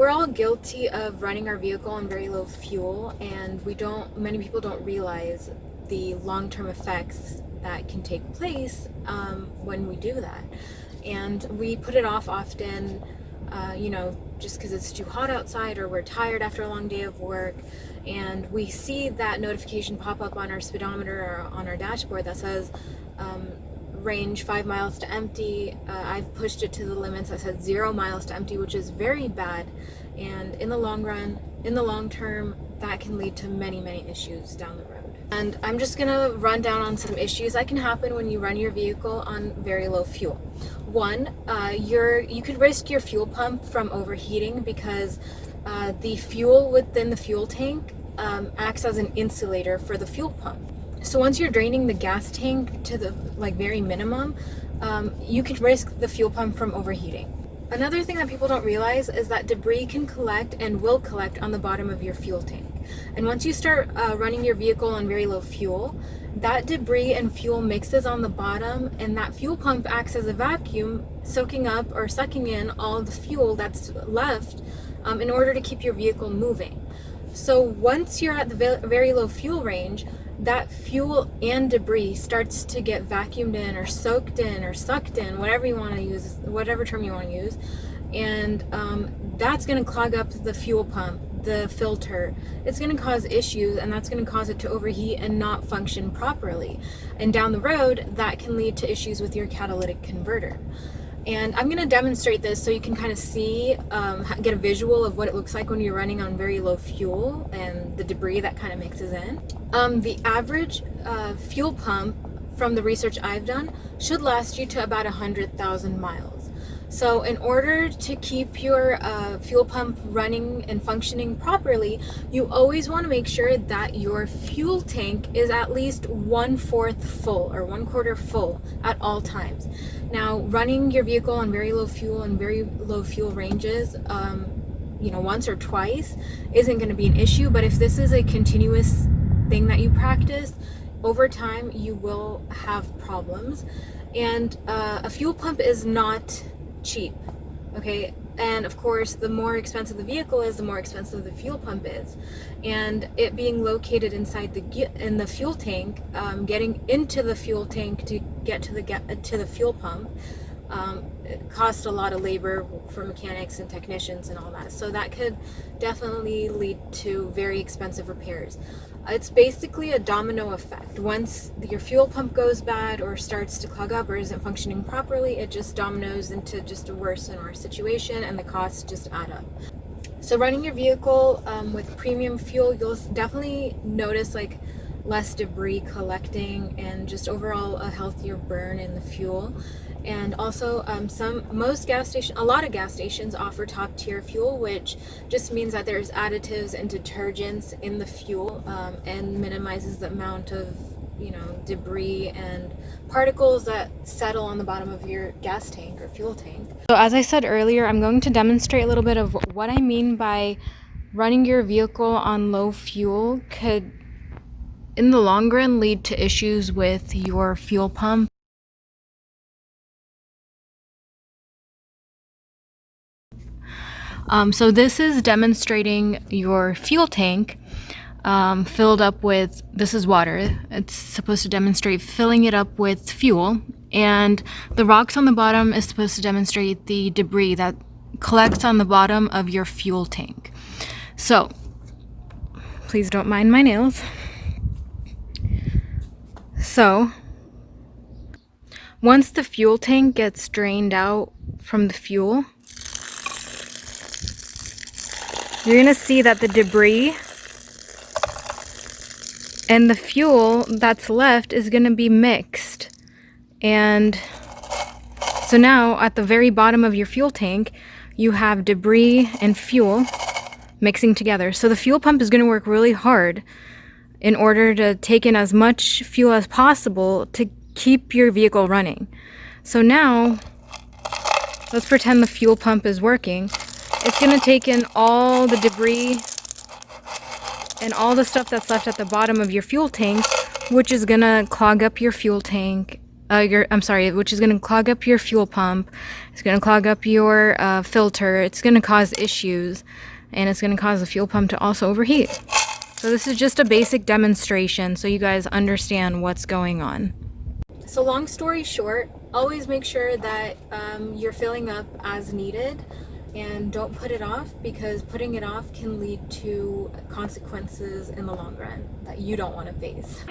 we're all guilty of running our vehicle on very low fuel, and many people don't realize the long-term effects that can take place when we do that. And we put it off often, just because it's too hot outside or we're tired after a long day of work, and we see that notification pop up on our speedometer or on our dashboard that says range 5 miles to empty. I've pushed it to the limits that said 0 miles to empty, which is very bad, and in the long term, that can lead to many issues down the road. And I'm just gonna run down on some issues that can happen when you run your vehicle on very low fuel. One, you could risk your fuel pump from overheating because the fuel within the fuel tank acts as an insulator for the fuel pump. So once you're draining the gas tank to the very minimum, you could risk the fuel pump from overheating. Another thing that people don't realize is that debris can collect and will collect on the bottom of your fuel tank. And once you start running your vehicle on very low fuel, that debris and fuel mixes on the bottom, and that fuel pump acts as a vacuum, soaking up or sucking in all the fuel that's left in order to keep your vehicle moving. So once you're at the very low fuel range, that fuel and debris starts to get vacuumed in or soaked in or sucked in, whatever you want to use, whatever term you want to use, and that's going to clog up the fuel pump, the filter. It's going to cause issues, and that's going to cause it to overheat and not function properly. And down the road, that can lead to issues with your catalytic converter. And I'm going to demonstrate this so you can kind of see, get a visual of what it looks like when you're running on very low fuel and the debris that kind of mixes in. The average fuel pump, from the research I've done, should last you to about 100,000 miles. So in order to keep your fuel pump running and functioning properly, you always want to make sure that your fuel tank is at least 1/4 full or 1/4 full at all times. Now, running your vehicle on very low fuel and very low fuel ranges, once or twice isn't going to be an issue, but if this is a continuous thing that you practice, over time you will have problems. And a fuel pump is not cheap, okay? And of course, the more expensive the vehicle is, the more expensive the fuel pump is. And it being located inside in the fuel tank, getting into the fuel tank to get to the fuel pump, it costs a lot of labor for mechanics and technicians and all that. So that could definitely lead to very expensive repairs. It's basically a domino effect. Once your fuel pump goes bad or starts to clog up or isn't functioning properly, it just dominoes into just a worse and worse situation, and the costs just add up. So running your vehicle with premium fuel, you'll definitely notice less debris collecting and just overall a healthier burn in the fuel. And also a lot of gas stations offer top tier fuel, which just means that there's additives and detergents in the fuel, and minimizes the amount of debris and particles that settle on the bottom of your gas tank or fuel tank. So as I said earlier, I'm going to demonstrate a little bit of what I mean by running your vehicle on low fuel could in the long run lead to issues with your fuel pump. So this is demonstrating your fuel tank filled up with, this is water. It's supposed to demonstrate filling it up with fuel, and the rocks on the bottom is supposed to demonstrate the debris that collects on the bottom of your fuel tank. So please don't mind my nails. So once the fuel tank gets drained out from the fuel, you're going to see that the debris and the fuel that's left is going to be mixed. And so now at the very bottom of your fuel tank, you have debris and fuel mixing together. So the fuel pump is going to work really hard in order to take in as much fuel as possible to keep your vehicle running. So now, let's pretend the fuel pump is working. It's going to take in all the debris and all the stuff that's left at the bottom of your fuel tank, which is going to clog up your fuel tank which is going to clog up your fuel pump. It's going to clog up your filter. It's going to cause issues, and it's going to cause the fuel pump to also overheat. So this is just a basic demonstration so you guys understand what's going on. So long story short, always make sure that you're filling up as needed, and don't put it off, because putting it off can lead to consequences in the long run that you don't want to face.